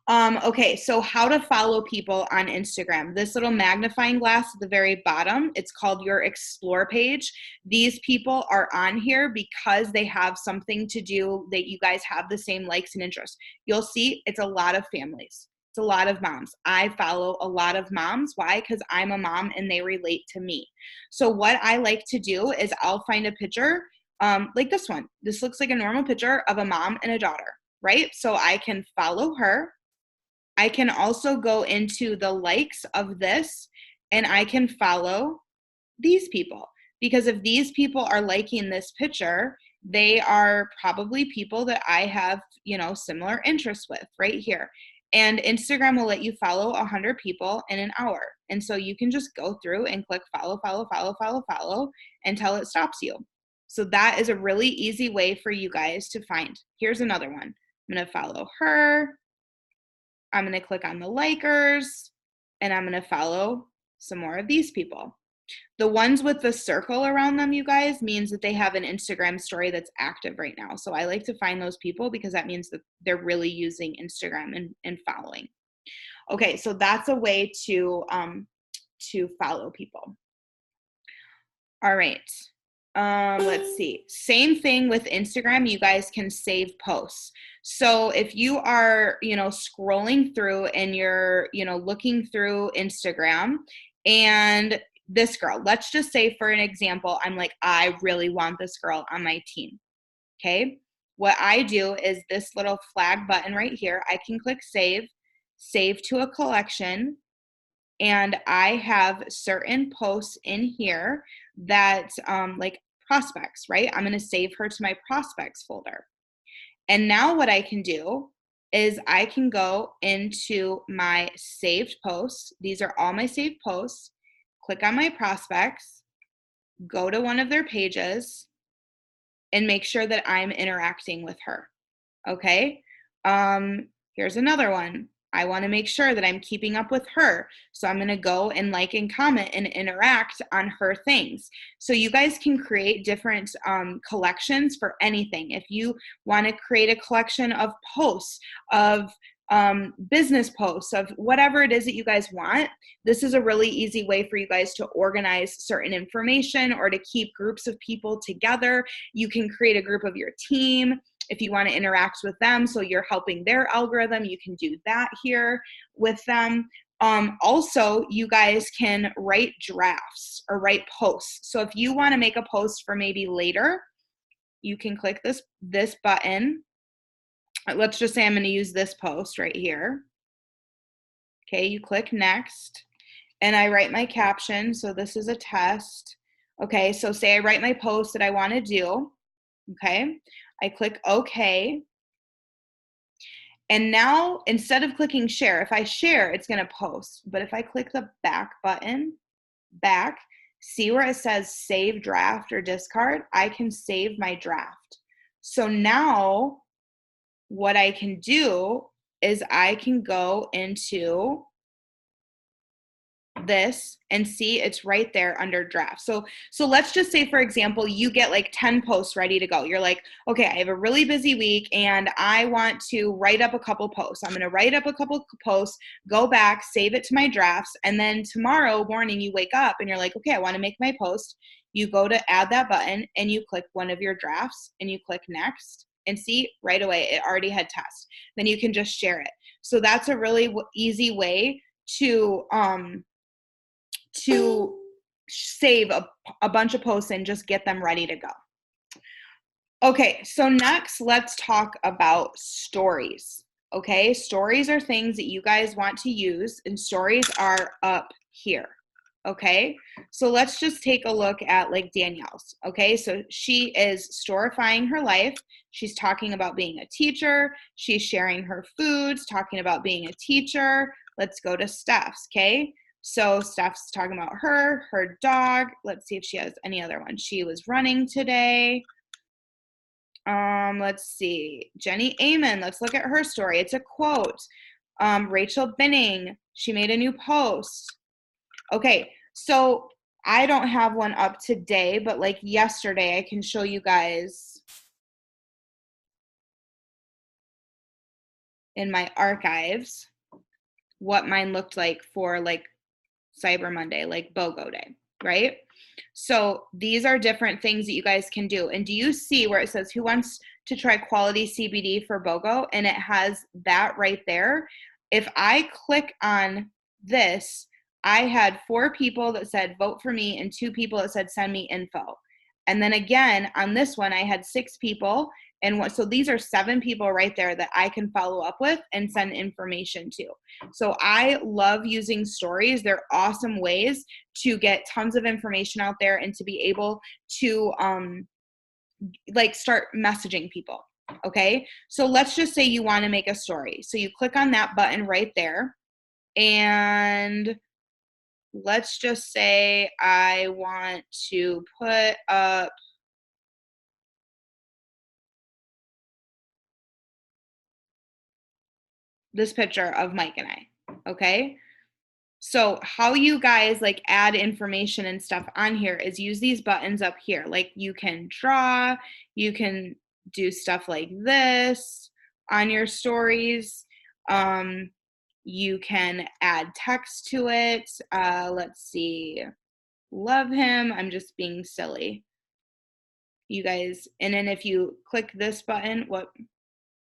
Okay, so how to follow people on Instagram. This little magnifying glass at the very bottom, it's called your explore page. These people are on here because they have something to do, that you guys have the same likes and interests. You'll see it's a lot of families. It's a lot of moms. I follow a lot of moms. Why? Because I'm a mom and they relate to me. So what I like to do is I'll find a picture like this one. This looks like a normal picture of a mom and a daughter, right? So I can follow her. I can also go into the likes of this and I can follow these people, because if these people are liking this picture, they are probably people that I have, similar interests with right here. And Instagram will let you follow 100 people in an hour. And so you can just go through and click follow, follow, follow, follow, follow until it stops you. So that is a really easy way for you guys to find. Here's another one. I'm going to follow her. I'm going to click on the likers, and I'm going to follow some more of these people. The ones with the circle around them, you guys, means that they have an Instagram story that's active right now. So I like to find those people because that means that they're really using Instagram and following. Okay, so that's a way to follow people. All right. Let's see. Same thing with Instagram. You guys can save posts. So if you are, scrolling through and you're, looking through Instagram, and this girl, let's just say for an example, I'm like, I really want this girl on my team. Okay. What I do is this little flag button right here. I can click save to a collection. And I have certain posts in here that like prospects, right? I'm going to save her to my prospects folder. And now what I can do is I can go into my saved posts. These are all my saved posts. Click on my prospects, go to one of their pages, and make sure that I'm interacting with her. Okay? Here's another one. I want to make sure that I'm keeping up with her. So I'm going to go and like and comment and interact on her things. So you guys can create different collections for anything. If you want to create a collection of posts, of business posts, of whatever it is that you guys want, this is a really easy way for you guys to organize certain information or to keep groups of people together. You can create a group of your team. If you want to interact with them, so you're helping their algorithm, you can do that here with them. Also, you guys can write drafts or write posts. So if you want to make a post for maybe later, you can click this button. Let's just say I'm going to use this post right here. Okay, you click next, and I write my caption. So this is a test. Okay, so say I write my post that I want to do. Okay, I click OK. And now instead of clicking share, if I share, it's going to post. But if I click the back button, back, see where it says save draft or discard? I can save my draft. So now what I can do is I can go into this and see it's right there under draft. So let's just say, for example, you get like 10 posts ready to go. You're like, okay, I have a really busy week and I want to write up a couple posts. I'm going to write up a couple posts, go back, save it to my drafts. And then tomorrow morning you wake up and you're like, okay, I want to make my post. You go to add that button and you click one of your drafts and you click next, and see right away, it already had test. Then you can just share it. So that's a really easy way to save a bunch of posts and just get them ready to go. Okay, so next let's talk about stories. Okay, stories are things that you guys want to use, and stories are up here. Okay, so let's just take a look at like Danielle's. Okay, so she is storifying her life. She's talking about being a teacher. She's sharing her foods, talking about being a teacher. Let's go to Steph's. Okay, so Steph's talking about her dog. Let's see if she has any other one. She was running today. Let's see. Jenny Amen. Let's look at her story. It's a quote. Rachel Binning. She made a new post. Okay, so I don't have one up today, but like yesterday, I can show you guys in my archives what mine looked like for like Cyber Monday, like BOGO Day, right? So these are different things that you guys can do. And do you see where it says who wants to try quality CBD for BOGO? And it has that right there. If I click on this, I had 4 people that said vote for me and 2 people that said send me info. And then again, on this one, I had 6 people. And so these are 7 people right there that I can follow up with and send information to. So I love using stories. They're awesome ways to get tons of information out there and to be able to like start messaging people. Okay. So let's just say you want to make a story. So you click on that button right there. And let's just say I want to put up this picture of Mike and I. Okay. So how you guys like add information and stuff on here is use these buttons up here. Like you can draw, you can do stuff like this on your stories. You can add text to it. Let's see. Love him. I'm just being silly. You guys, and then if you click this button,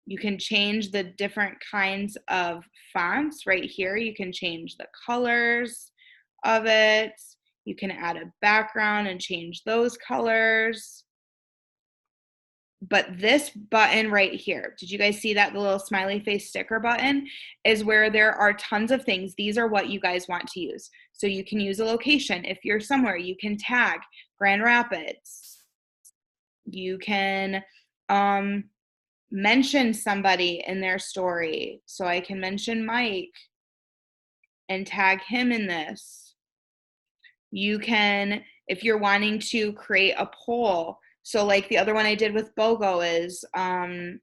you can change the different kinds of fonts right here. You can change the colors of it. You can add a background and change those colors. But this button right here, did you guys see that? The little smiley face sticker button is where there are tons of things. These are what you guys want to use. So you can use a location. If you're somewhere, you can tag Grand Rapids. You can mention somebody in their story. So I can mention Mike and tag him in this. You can, if you're wanting to create a poll, so like the other one I did with BOGO is,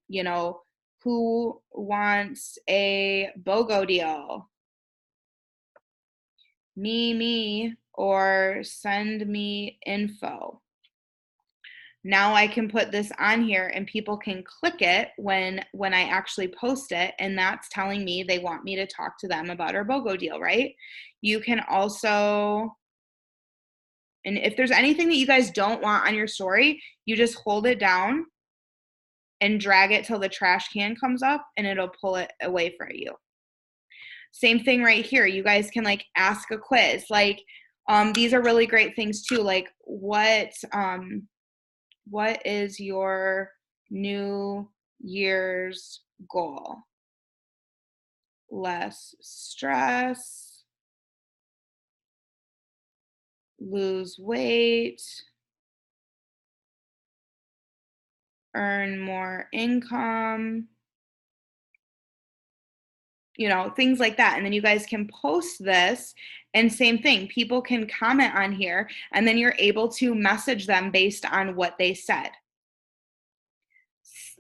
you know, who wants a BOGO deal? Me, or send me info. Now I can put this on here and people can click it when I actually post it, and that's telling me they want me to talk to them about our BOGO deal, right? You can also, and if there's anything that you guys don't want on your story, you just hold it down and drag it till the trash can comes up and it'll pull it away for you. Same thing right here. You guys can like ask a quiz. Like these are really great things too. Like what is your New Year's goal? Less stress, lose weight, earn more income, you know, things like that. And then you guys can post this, and same thing, people can comment on here, and then you're able to message them based on what they said.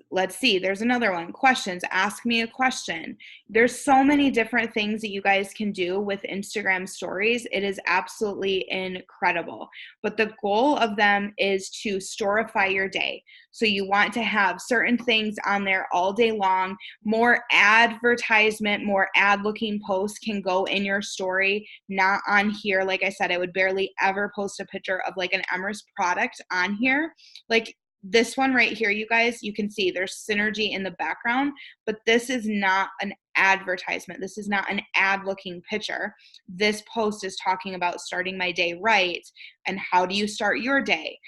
Let's see, there's another one. Questions, ask me a question. There's so many different things that you guys can do with Instagram stories. It is absolutely incredible. But the goal of them is to storify your day. So you want to have certain things on there all day long. More advertisement, more ad looking posts can go in your story, not on here. Like I said, I would barely ever post a picture of like an Emrys product on here. Like this one right here, you guys, you can see there's synergy in the background, but this is not an advertisement. This is not an ad looking picture. This post is talking about starting my day right and how do you start your day.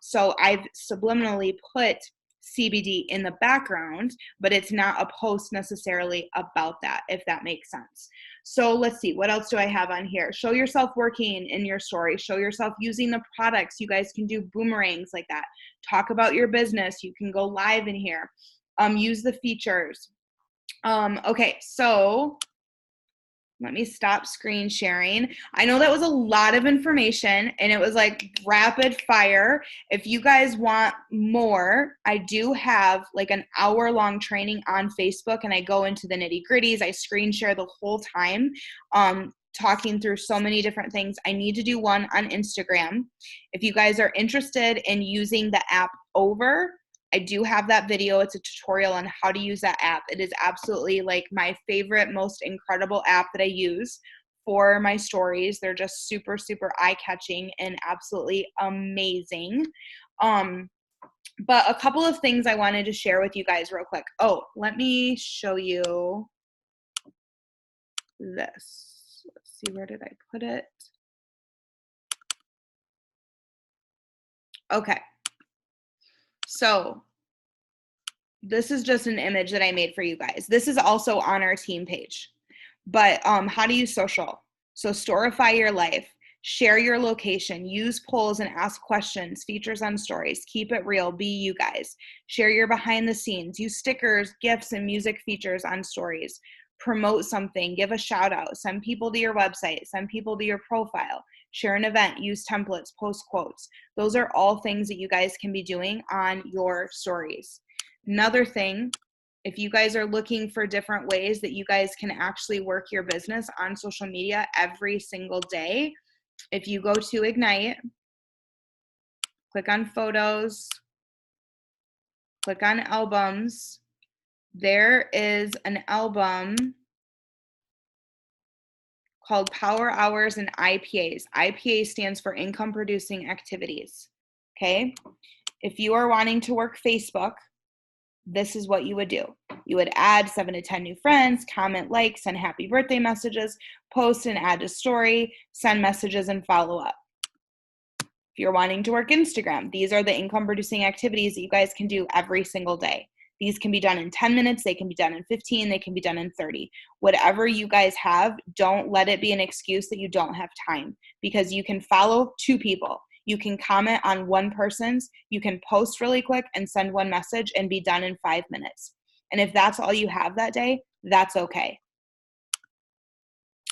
So I've subliminally put CBD in the background, but it's not a post necessarily about that, if that makes sense. So let's see, what else do I have on here? Show yourself working in your story. Show yourself using the products. You guys can do boomerangs like that. Talk about your business. You can go live in here. Use the features. Okay, so Let me stop screen sharing. I know that was a lot of information and it was like rapid fire. If you guys want more, I do have like an hour-long training on Facebook and I go into the nitty-gritties. I screen share the whole time, talking through so many different things. I need to do one on Instagram. If you guys are interested in using the app Over, I do have that video. It's a tutorial on how to use that app. It is absolutely like my favorite, most incredible app that I use for my stories. They're just super, super eye-catching and absolutely amazing. But a couple of things I wanted to share with you guys real quick. Oh, let me show you this. Let's see, where did I put it? Okay. So this is just an image that I made for you guys. This is also on our team page. But how to use social. So storify your life, share your location, use polls and ask questions, features on stories, keep it real, be you guys. Share your behind the scenes, use stickers, gifts, and music features on stories. Promote something, give a shout out, send people to your website, send people to your profile, share an event, use templates, post quotes. Those are all things that you guys can be doing on your stories. Another thing, if you guys are looking for different ways that you guys can actually work your business on social media every single day, if you go to Ignite, click on photos, click on albums, there is an album called Power Hours and IPAs. IPA stands for Income Producing Activities. Okay? If you are wanting to work Facebook, this is what you would do. You would add 7 to 10 new friends, comment, like, send happy birthday messages, post and add to story, send messages, and follow up. If you're wanting to work Instagram, these are the income producing activities that you guys can do every single day. These can be done in 10 minutes, they can be done in 15, they can be done in 30. Whatever you guys have, don't let it be an excuse that you don't have time, because you can follow 2 people. You can comment on one person's, you can post really quick and send one message and be done in 5 minutes. And if that's all you have that day, that's okay.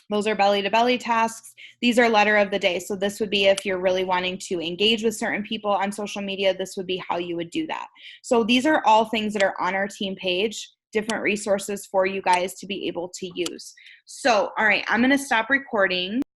Those are belly to belly tasks. These are letter of the day. So this would be if you're really wanting to engage with certain people on social media, this would be how you would do that. So these are all things that are on our team page, different resources for you guys to be able to use. So, all right, I'm going to stop recording.